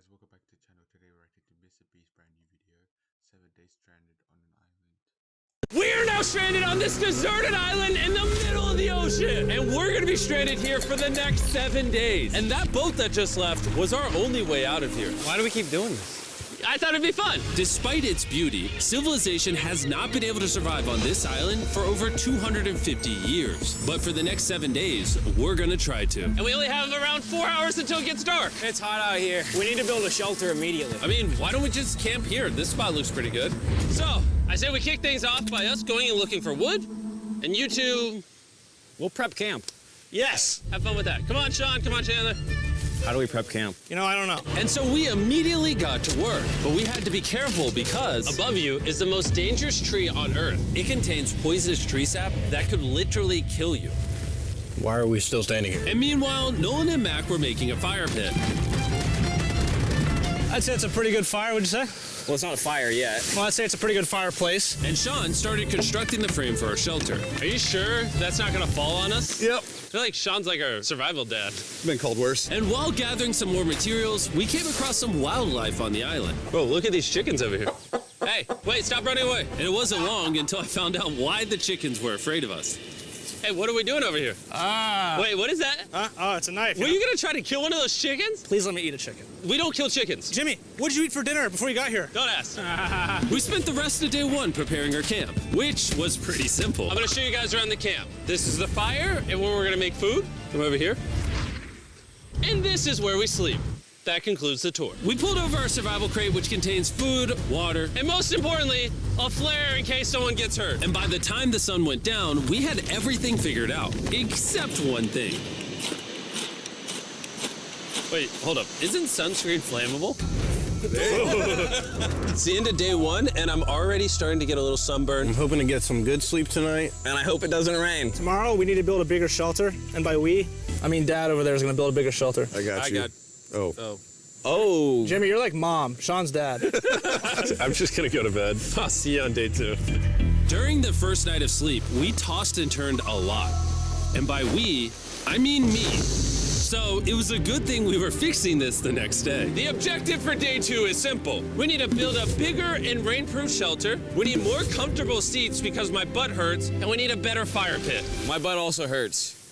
guys, welcome back to the channel. Today we're reacting to Mr. Beast's brand new video, 7 days stranded on an island. We're now stranded on this deserted island in the middle of the ocean. And we're gonna be stranded here for the next 7 days. And that boat that just left was our only way out of here. Why do we keep doing this? I thought it'd be fun. Despite its beauty, civilization has not been able to survive on this island for over 250 years. But for the next 7 days, we're gonna try to. And we only have around 4 hours until it gets dark. It's hot out here. We need to build a shelter immediately. I mean, why don't we just camp here? This spot looks pretty good. So, I say we kick things off by us going and looking for wood, and you two... We'll prep camp. Yes! Have fun with that. Come on, Sean. Come on, Chandler. How do we prep camp? You know, I don't know. And so we immediately got to work, but we had to be careful because above you is the most dangerous tree on Earth. It contains poisonous tree sap that could literally kill you. Why are we still standing here? And meanwhile, Nolan and Mac were making a fire pit. I'd say it's a pretty good fire, would you say? Well, it's not a fire yet. Well, I'd say it's a pretty good fireplace. And Sean started constructing the frame for our shelter. Are you sure that's not gonna fall on us? Yep. I feel like Sean's like our survival dad. Been called worse. And while gathering some more materials, we came across some wildlife on the island. Whoa, look at these chickens over here. Hey, wait, stop running away. And it wasn't long until I found out why the chickens were afraid of us. Hey, what are we doing over here? Wait, what is that? Oh, it's a knife. Were you gonna try to kill one of those chickens? Please let me eat a chicken. We don't kill chickens. Jimmy, what did you eat for dinner before you got here? Don't ask. We spent the rest of day one preparing our camp, which was pretty simple. I'm gonna show you guys around the camp. This is the fire and where we're gonna make food. Come over here. And this is where we sleep. That concludes the tour. We pulled over our survival crate, which contains food, water, and most importantly, a flare in case someone gets hurt. And by the time the sun went down, we had everything figured out, except one thing. Wait, hold up. Isn't sunscreen flammable? It's the end of day one, and I'm already starting to get a little sunburn. I'm hoping to get some good sleep tonight, and I hope it doesn't rain. Tomorrow, we need to build a bigger shelter. And by we, I mean Dad over there is going to build a bigger shelter. I got you. Oh. Jimmy, you're like Mom. Sean's dad. I'm just gonna go to bed. I'll see you on day 2. During the first night of sleep, we tossed and turned a lot. And by we, I mean me. So it was a good thing we were fixing this the next day. The objective for day 2 is simple. We need to build a bigger and rainproof shelter. We need more comfortable seats because my butt hurts, and we need a better fire pit. My butt also hurts.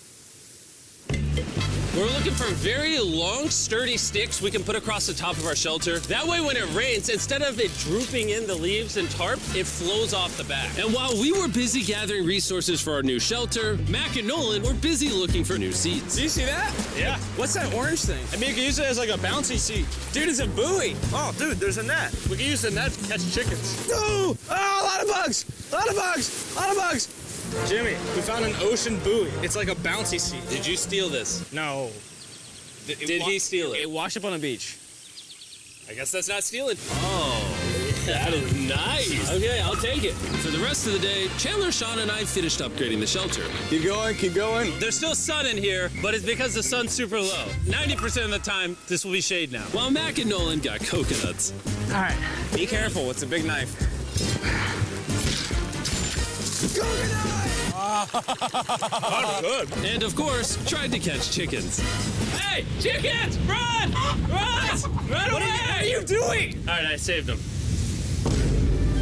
We're looking for very long, sturdy sticks we can put across the top of our shelter. That way when it rains, instead of it drooping in the leaves and tarp, it flows off the back. And while we were busy gathering resources for our new shelter, Mac and Nolan were busy looking for new seats. Do you see that? Yeah. What's that orange thing? I mean, you can use it as like a bouncy seat. Dude, it's a buoy. Oh, dude, there's a net. We can use the net to catch chickens. No! Oh, a lot of bugs! A lot of bugs! A lot of bugs! Jimmy, we found an ocean buoy. It's like a bouncy seat. Did you steal this? No. Did he steal it? It washed up on the beach. I guess that's not stealing. Oh, that is nice. Okay, I'll take it. For the rest of the day, Chandler, Sean, and I finished upgrading the shelter. Keep going, keep going. There's still sun in here, but it's because the sun's super low. 90% of the time, this will be shade now. While Mac and Nolan got coconuts. All right. Be careful, it's a big knife. Good. And of course, tried to catch chickens. Hey, chickens, run! Run! Run away! What are you doing? All right, I saved them.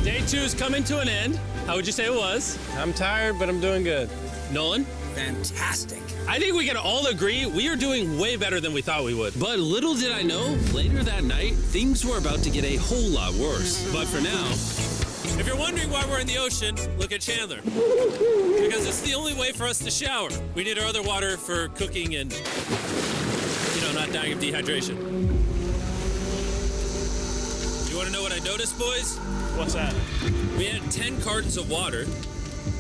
Day 2 is coming to an end. How would you say it was? I'm tired, but I'm doing good. Nolan? Fantastic. I think we can all agree we are doing way better than we thought we would. But little did I know, later that night, things were about to get a whole lot worse. But for now, if you're wondering why we're in the ocean, look at Chandler. Because it's the only way for us to shower. We need our other water for cooking and, not dying of dehydration. You want to know what I noticed, boys? What's that? We had 10 cartons of water,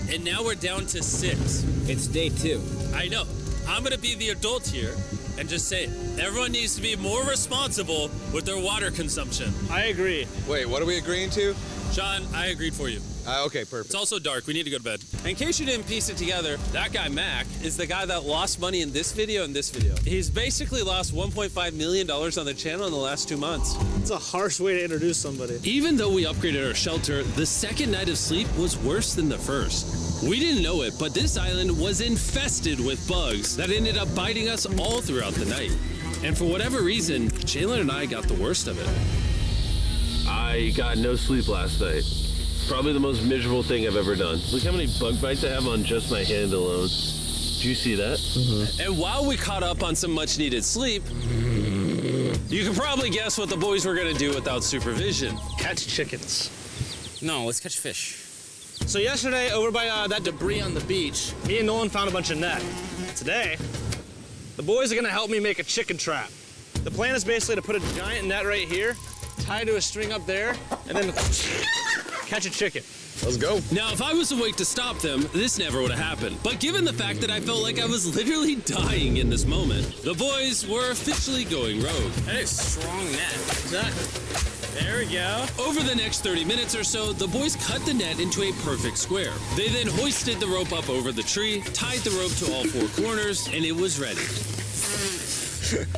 and now we're down to 6. It's day 2. I know. I'm gonna be the adult here and just say it. Everyone needs to be more responsible with their water consumption. I agree. Wait, what are we agreeing to? Sean, I agreed for you. Okay, perfect. It's also dark. We need to go to bed. In case you didn't piece it together, that guy, Mac, is the guy that lost money in this video and this video. He's basically lost $1.5 million on the channel in the last 2 months. It's a harsh way to introduce somebody. Even though we upgraded our shelter, the second night of sleep was worse than the first. We didn't know it, but this island was infested with bugs that ended up biting us all throughout the night. And for whatever reason, Jalen and I got the worst of it. I got no sleep last night. Probably the most miserable thing I've ever done. Look how many bug bites I have on just my hand alone. Do you see that? And while we caught up on some much needed sleep, you can probably guess what the boys were gonna do without supervision. Catch chickens. No, let's catch fish. So yesterday, over by that debris on the beach, me and Nolan found a bunch of net. Today, the boys are gonna help me make a chicken trap. The plan is basically to put a giant net right here, tie to a string up there, and then catch a chicken. Let's go. Now, if I was awake to stop them, this never would have happened. But given the fact that I felt like I was literally dying in this moment, the boys were officially going rogue. That is strong net. Exactly. There we go. Over the next 30 minutes or so, the boys cut the net into a perfect square. They then hoisted the rope up over the tree, tied the rope to all four corners, and it was ready.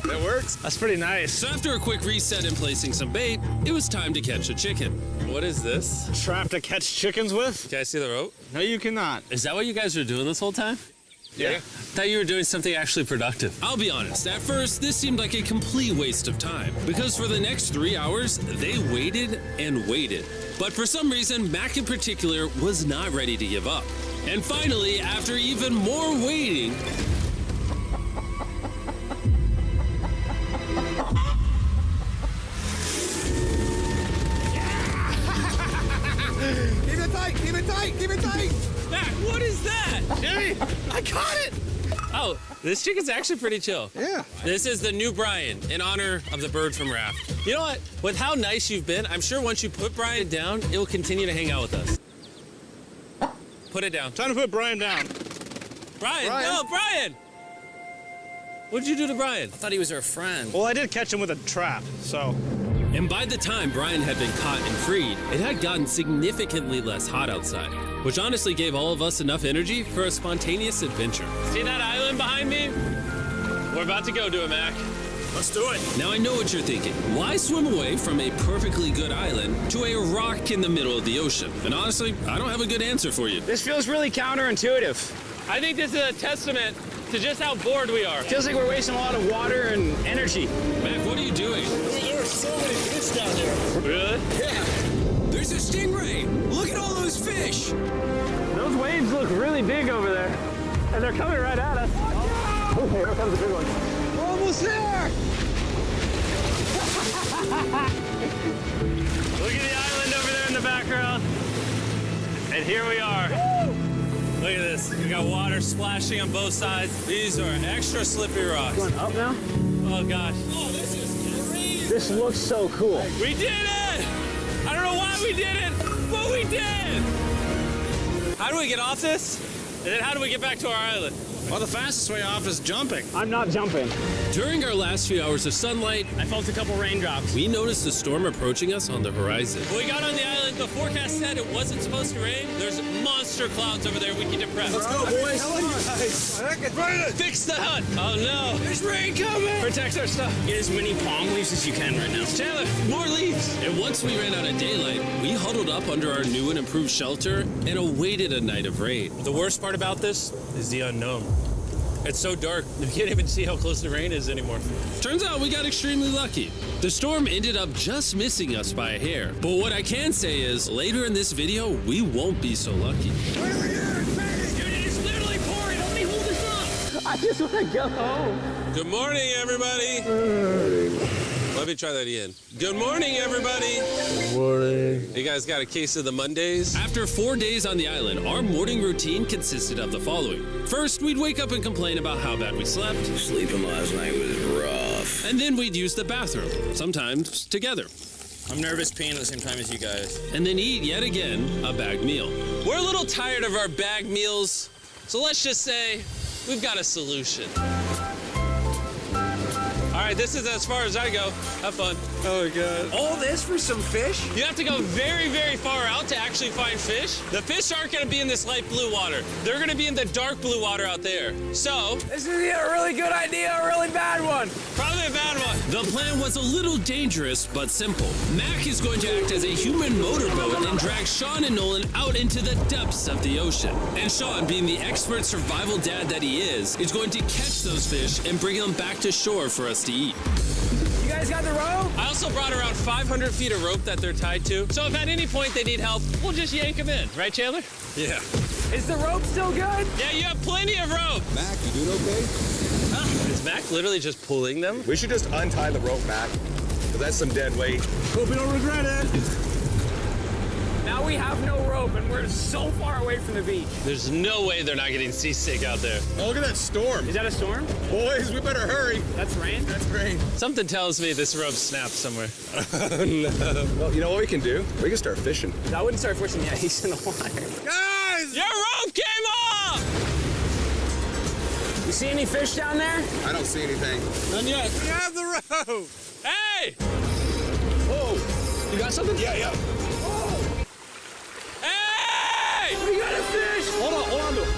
That works. That's pretty nice. So after a quick reset and placing some bait, it was time to catch a chicken. What is this? Trap to catch chickens with? Can I see the rope? No, you cannot. Is that what you guys were doing this whole time? Yeah. I thought you were doing something actually productive. I'll be honest, at first, this seemed like a complete waste of time. Because for the next 3 hours, they waited and waited. But for some reason, Mac in particular was not ready to give up. And finally, after even more waiting, Keep it tight, keep it tight, keep it tight. Mac, what is that? Jimmy, I caught it! Oh, this chicken's actually pretty chill. Yeah. This is the new Brian in honor of the bird from Raft. You know what? With how nice you've been, I'm sure once you put Brian down, it will continue to hang out with us. Put it down. Time to put Brian down. Brian, Brian. no, Brian! What'd you do to Brian? I thought he was our friend. Well, I did catch him with a trap, so. And by the time Brian had been caught and freed, it had gotten significantly less hot outside, which honestly gave all of us enough energy for a spontaneous adventure. See that island behind me? We're about to go to it, Mac. Let's do it. Now I know what you're thinking. Why swim away from a perfectly good island to a rock in the middle of the ocean? And honestly, I don't have a good answer for you. This feels really counterintuitive. I think this is a testament to just how bored we are. Feels like we're wasting a lot of water and energy. Mac, what are you doing? There are so many fish down here. Really? Yeah. There's a stingray! Look at all those fish! Those waves look really big over there. And they're coming right at us. Oh, here comes the big one. We're almost there. Look at the island over there in the background. And here we are. Look at this. We got water splashing on both sides. These are extra slippery rocks. Going up now? Oh gosh. Oh, this is crazy! This looks so cool. We did it! I don't know why we did it, but we did! How do we get off this? And then how do we get back to our island? Well, the fastest way off is jumping. I'm not jumping. During our last few hours of sunlight, I felt a couple raindrops. we noticed a storm approaching us on the horizon. When we got on the island, the forecast said it wasn't supposed to rain. There's monster clouds over there we can depress. Let's go, boys. Fix the hut! Oh no! There's rain coming! Protect our stuff. Get as many palm leaves as you can right now. Chandler, more leaves! And once we ran out of daylight, we huddled up under our new and improved shelter and awaited a night of rain. The worst part about this is the unknown. It's so dark, you can't even see how close the rain is anymore. Turns out we got extremely lucky. The storm ended up just missing us by a hair. But what I can say is, later in this video, we won't be so lucky. Dude, it's literally pouring! Help me hold this up! I just want to go home. Good morning, everybody. Let me try that again. Good morning, everybody. Good morning. You guys got a case of the Mondays? After 4 days on the island, our morning routine consisted of the following. First, we'd wake up and complain about how bad we slept. Sleeping last night was rough. And then we'd use the bathroom, sometimes together. I'm nervous peeing at the same time as you guys. And then eat, yet again, a bagged meal. We're a little tired of our bagged meals, so let's just say we've got a solution. All right, this is as far as I go. Have fun. Oh, God. All this for some fish? You have to go very, very far out to actually find fish. The fish aren't gonna be in this light blue water. They're gonna be in the dark blue water out there. So, This is either a really good idea or a really bad one. probably a bad one. The plan was a little dangerous, but simple. Mac is going to act as a human motorboat and drag Sean and Nolan out into the depths of the ocean. And Sean, being the expert survival dad that he is going to catch those fish and bring them back to shore for us to eat. You guys got the rope? I also brought around 500 feet of rope that they're tied to. So if at any point they need help, we'll just yank them in. Right, Chandler? Yeah. Is the rope still good? Yeah, you have plenty of rope. Mac, you doing okay? Is Mac literally just pulling them? We should just untie the rope, Mac. Because that's some dead weight. Hope you don't regret it. Now we have no rope and we're so far away from the beach. There's no way they're not getting seasick out there. Oh, look at that storm. Is that a storm? Boys, we better hurry. That's rain? That's rain. Something tells me this rope snapped somewhere. Well, you know what we can do? We can start fishing. I wouldn't start pushing the ice in the water. Guys! Your rope came off! You see any fish down there? I don't see anything. None yet. We have the rope. Hey! Whoa. You got something? Yeah. Hey! We got a fish! Hold on to it.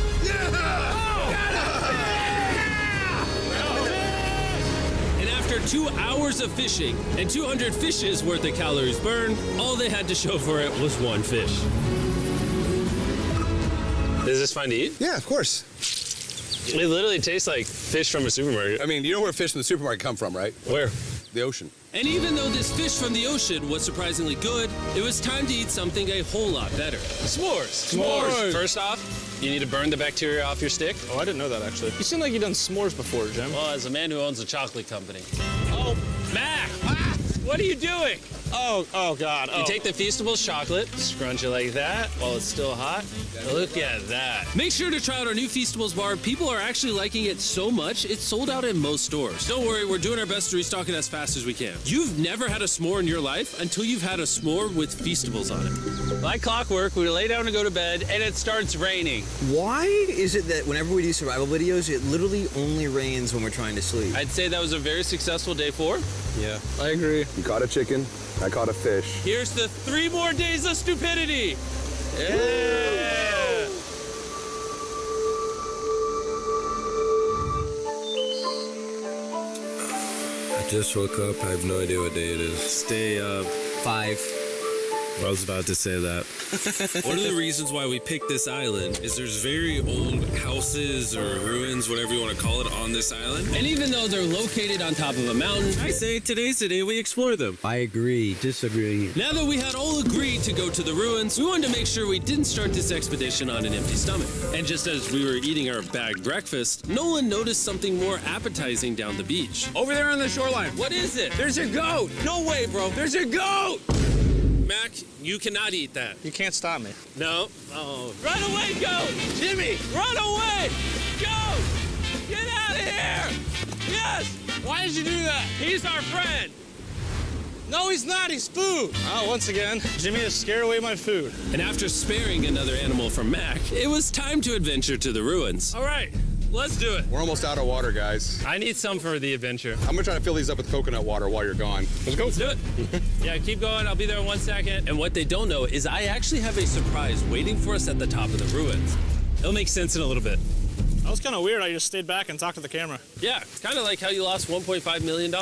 And after 2 hours of fishing and 200 fishes worth of calories burned, all they had to show for it was one fish. Is this fun to eat? Yeah, of course. It literally tastes like fish from a supermarket. I mean, you know where fish in the supermarket come from, right? Where? The ocean. And even though this fish from the ocean was surprisingly good, it was time to eat something a whole lot better. S'mores. S'mores. First off, you need to burn the bacteria off your stick. Oh, I didn't know that, actually. You seem like you've done s'mores before, Jim. Well, as a man who owns a chocolate company. Oh, Mac! What are you doing? Oh, God. You take the Feastables chocolate, scrunch it like that while it's still hot. Look at that. Make sure to try out our new Feastables bar. People are actually liking it so much, it's sold out in most stores. Don't worry, we're doing our best to restock it as fast as we can. You've never had a s'more in your life until you've had a s'more with Feastables on it. Like clockwork, we lay down to go to bed, and it starts raining. Why is it that whenever we do survival videos, it literally only rains when we're trying to sleep? I'd say that was a very successful day 4. Yeah, I agree. You caught a chicken. I caught a fish. Here's the 3 more days of stupidity. Yeah. I just woke up. I have no idea what day it is. Stay up. 5. I was about to say that. One of the reasons why we picked this island is there's very old houses or ruins, whatever you want to call it, on this island. And even though they're located on top of a mountain, I say today's the day we explore them. I agree. Disagree. Now that we had all agreed to go to the ruins, we wanted to make sure we didn't start this expedition on an empty stomach. And just as we were eating our bagged breakfast, Nolan noticed something more appetizing down the beach. Over there on the shoreline. What is it? There's a goat. No way, bro. There's a goat. Mac, you cannot eat that. You can't stop me. No. Oh. Run away, goat! Jimmy! Run away! Goat! Get out of here! Yes! Why did you do that? He's our friend! No, he's not. He's food. Oh, once again, Jimmy has scared away my food. And after sparing another animal from Mac, it was time to adventure to the ruins. All right, let's do it. We're almost out of water, guys. I need some for the adventure. I'm gonna try to fill these up with coconut water while you're gone. Let's go. Let's do it. Yeah, keep going. I'll be there in 1 second. And what they don't know is I actually have a surprise waiting for us at the top of the ruins. It'll make sense in a little bit. That was kind of weird. I just stayed back and talked to the camera. Yeah, it's kind of like how you lost $1.5 million.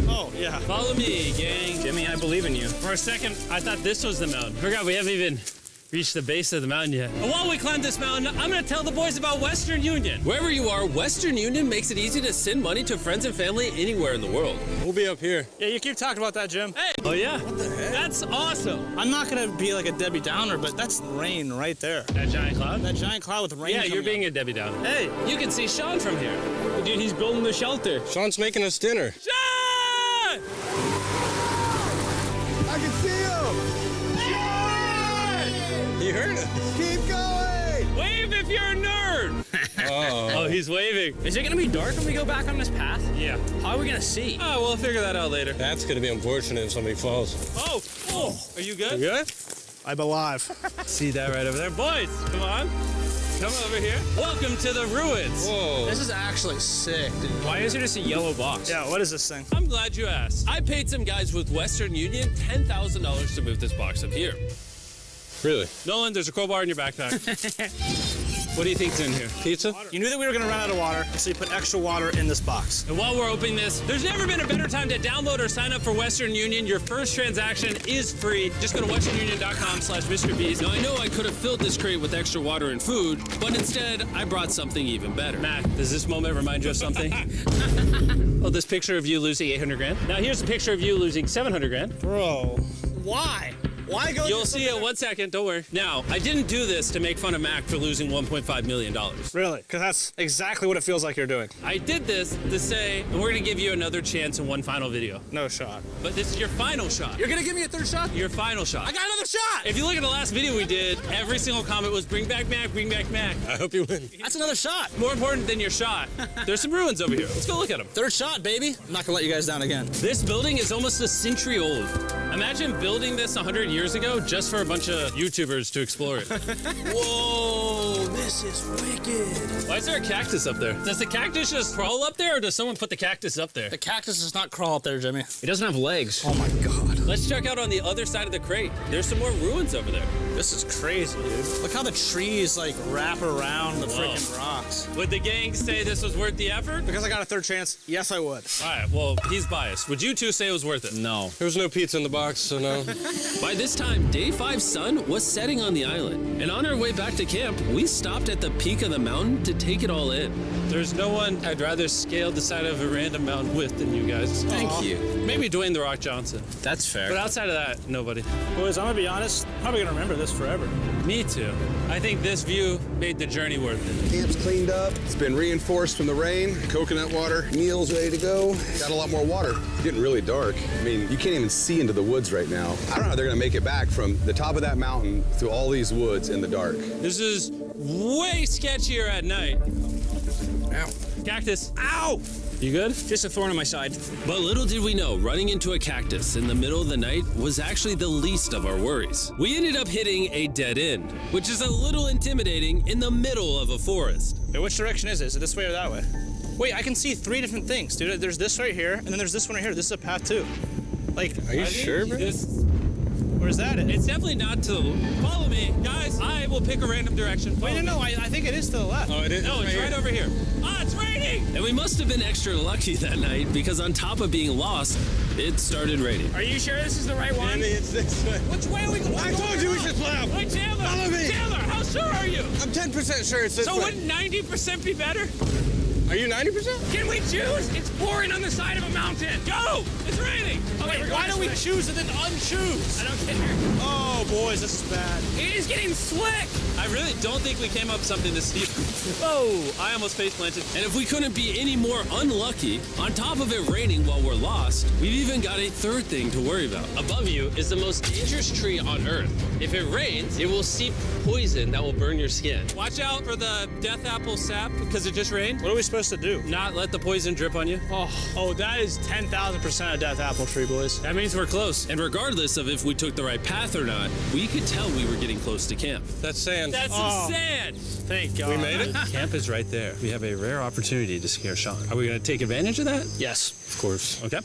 Oh, yeah. Follow me, gang. Jimmy, I believe in you. For a second, I thought this was the mountain. Forgot we haven't even reached the base of the mountain yet. And while we climb this mountain, I'm gonna tell the boys about Western Union. Wherever you are, Western Union makes it easy to send money to friends and family anywhere in the world. We'll be up here. Yeah, you keep talking about that, Jim. Hey! Oh yeah? What the heck? That's awesome. I'm not gonna be like a Debbie Downer, but that's rain right there. That giant cloud? That giant cloud with rain. Yeah, you're coming being a Debbie Downer. Hey, you can see Sean from here. Dude, he's building the shelter. Sean's making us dinner. Sean! I can see him! You heard it. Keep going! Wave if you're a nerd! Oh, he's waving. Is it gonna be dark when we go back on this path? Yeah. How are we gonna see? Oh, we'll figure that out later. That's gonna be unfortunate if somebody falls. Oh, are you good? You good? I'm alive. See that right over there? Boys, come on. Come over here. Welcome to the ruins. Whoa. This is actually sick, dude. Why is there just a yellow box? Yeah, what is this thing? I'm glad you asked. I paid some guys with Western Union $10,000 to move this box up here. Really? Nolan, there's a crowbar in your backpack. What do you think's in here? Pizza? You knew that we were gonna run out of water, so you put extra water in this box. And while we're opening this, there's never been a better time to download or sign up for Western Union. Your first transaction is free. Just go to westernunion.com/MrBeast. Now, I know I could have filled this crate with extra water and food, but instead, I brought something even better. Matt, does this moment remind you of something? Oh, this picture of you losing 800 grand? Now, here's a picture of you losing 700 grand. Bro, why? Why go? You'll see it 1 second, don't worry. Now, I didn't do this to make fun of Mac for losing $1.5 million. Really? Because that's exactly what it feels like you're doing. I did this to say, and we're gonna give you another chance in one final video. No shot. But this is your final shot. You're gonna give me a third shot? Your final shot. I got another shot! If you look at the last video we did, every single comment was bring back Mac, bring back Mac. I hope you win. That's another shot. More important than your shot, there's some ruins over here. Let's go look at them. Third shot, baby. I'm not gonna let you guys down again. This building is almost a century old. Imagine building this 100 years ago just for a bunch of YouTubers to explore it. Whoa, this is wicked. Why is there a cactus up there? Does the cactus just crawl up there, or does someone put the cactus up there? The cactus does not crawl up there, Jimmy. It doesn't have legs. Oh my God. Let's check out on the other side of the crate. There's some more ruins over there. This is crazy, dude. Look how the trees like wrap around the freaking rocks. Would the gang say this was worth the effort? Because I got a third chance, yes I would. All right, well, he's biased. Would you two say it was worth it? No. There was no pizza in the box, so no. By this time, Day 5's sun was setting on the island. And on our way back to camp, we stopped at the peak of the mountain to take it all in. There's no one I'd rather scale the side of a random mountain with than you guys. Thank you. Maybe Dwayne The Rock Johnson. That's fair. But outside of that, nobody. Boys, I'm gonna be honest, probably gonna remember this forever. Me too. I think this view made the journey worth it. Camp's cleaned up. It's been reinforced from the rain. Coconut water. Meal's ready to go. Got a lot more water. It's getting really dark. I mean, you can't even see into the woods right now. I don't know how they're gonna make it back from the top of that mountain through all these woods in the dark. This is way sketchier at night. Ow. Cactus. Ow! You good? Just a thorn on my side. But little did we know, running into a cactus in the middle of the night was actually the least of our worries. We ended up hitting a dead end, which is a little intimidating in the middle of a forest. Wait, which direction is it? Is it this way or that way? Wait, I can see 3 different things, dude. There's this right here, and then there's this one right here. This is a path too. Like, Are you sure, bro? Where's that at? It's definitely not to follow me. Guys, I will pick a random direction. Wait, no, I think it is to the left. Oh, it is? No, it's right over here. Ah, it's raining! And we must have been extra lucky that night because on top of being lost, it started raining. Are you sure this is the right one? Andy, it's this way. Which way are we going? I told you we should plow. Wait, Chandler! Follow me. Chandler, how sure are you? I'm 10% sure it's this So way. wouldn't 90% be better? Are you 90%? Can we choose? It's pouring on the side of a mountain. Go! It's raining! Okay, Wait, why don't we choose and then unchoose? I don't care. Oh, boys, this is bad. It is getting slick! I really don't think we came up with something this steep. Whoa, I almost face planted. And if we couldn't be any more unlucky, on top of it raining while we're lost, we've even got a third thing to worry about. Above you is the most dangerous tree on Earth. If it rains, it will seep poison that will burn your skin. Watch out for the death apple sap because it just rained. What are we supposed to do? Not let the poison drip on you. Oh, that is 10,000% a death apple tree, boys. That means we're close. And regardless of if we took the right path or not, we could tell we were getting close to camp. That's sand. That's some sand. Thank God. We made it? Camp is right there. We have a rare opportunity to scare Sean. Are we going to take advantage of that? Yes. Of course. Okay.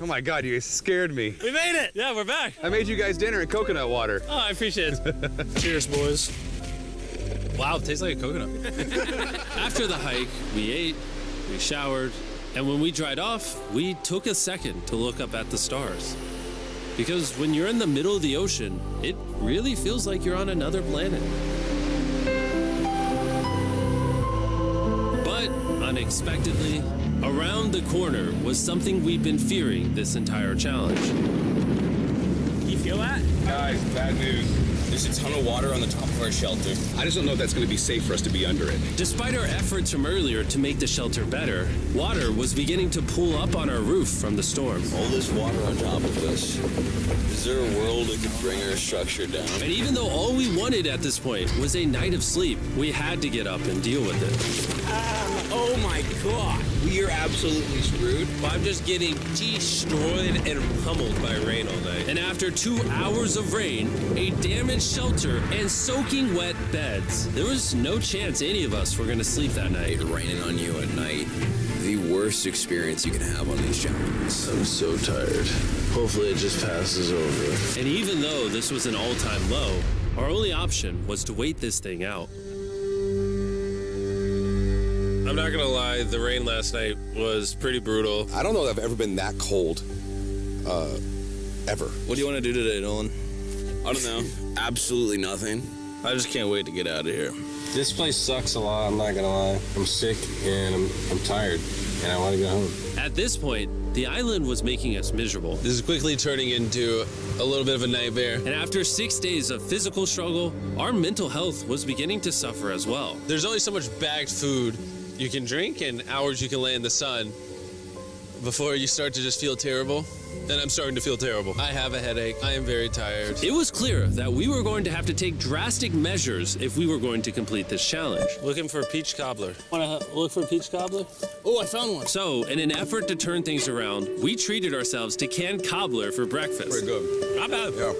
Oh my God, you guys scared me. We made it. Yeah, we're back. I made you guys dinner and coconut water. Oh, I appreciate it. Cheers, boys. Wow, it tastes like a coconut. After the hike, we ate, we showered, and when we dried off, we took a second to look up at the stars. Because when you're in the middle of the ocean, it really feels like you're on another planet. But unexpectedly, around the corner was something we've been fearing this entire challenge. You feel that? Guys, bad news. There's a ton of water on the top of our shelter. I just don't know if that's going to be safe for us to be under it. Despite our efforts from earlier to make the shelter better, water was beginning to pool up on our roof from the storm. All this water on top of us. Is there a world that could bring our structure down? And even though all we wanted at this point was a night of sleep, we had to get up and deal with it. Oh my god. We are absolutely screwed. I'm just getting destroyed and pummeled by rain all night. And after 2 hours of rain, a damaged shelter, and soaking wet beds, there was no chance any of us were going to sleep that night. Raining on you at night. The worst experience you can have on these challenges. I'm so tired. Hopefully it just passes over. And even though this was an all-time low, our only option was to wait this thing out. I'm not gonna lie, the rain last night was pretty brutal. I don't know that I've ever been that cold, ever. What do you want to do today, Nolan? I don't know. Absolutely nothing. I just can't wait to get out of here. This place sucks a lot, I'm not gonna lie. I'm sick and I'm tired and I want to go home. At this point, the island was making us miserable. This is quickly turning into a little bit of a nightmare. And after 6 days of physical struggle, our mental health was beginning to suffer as well. There's only so much bagged food you can drink and hours you can lay in the sun before you start to just feel terrible. And I'm starting to feel terrible. I have a headache. I am very tired. It was clear that we were going to have to take drastic measures if we were going to complete this challenge. Looking for a peach cobbler. Want to look for a peach cobbler? Oh, I found one. So, in an effort to turn things around, we treated ourselves to canned cobbler for breakfast. Very good. Not bad. Yeah.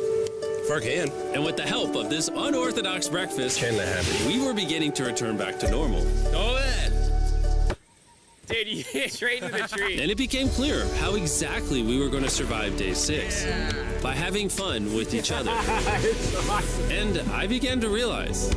For a can. And with the help of this unorthodox breakfast, Can that happen? we were beginning to return back to normal. Go ahead. Dude, you hit straight into the tree. And it became clear how exactly we were going to survive day 6. By having fun with each other. And I began to realize,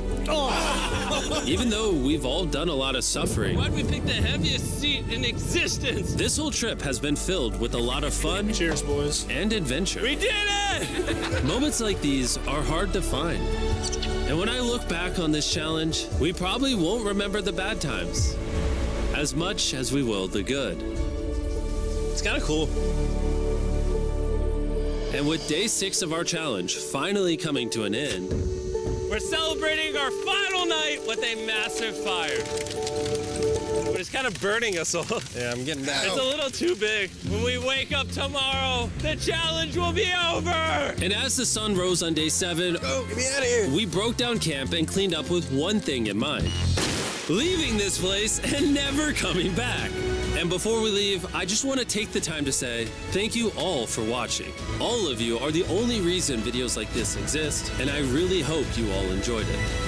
even though we've all done a lot of suffering, Why'd we pick the heaviest seat in existence? this whole trip has been filled with a lot of fun. Cheers, boys. And adventure. We did it! Moments like these are hard to find. And when I look back on this challenge, we probably won't remember the bad times as much as we will the good. It's kind of cool. And with day 6 of our challenge finally coming to an end, We're celebrating our final night with a massive fire. But it's kind of burning us all. Yeah, I'm getting that. It's a little too big. When we wake up tomorrow, the challenge will be over. and as the sun rose on day 7, Oh, get me out of here. we broke down camp and cleaned up with one thing in mind: leaving this place and never coming back. And before we leave, I just want to take the time to say thank you all for watching. All of you are the only reason videos like this exist, and I really hope you all enjoyed it.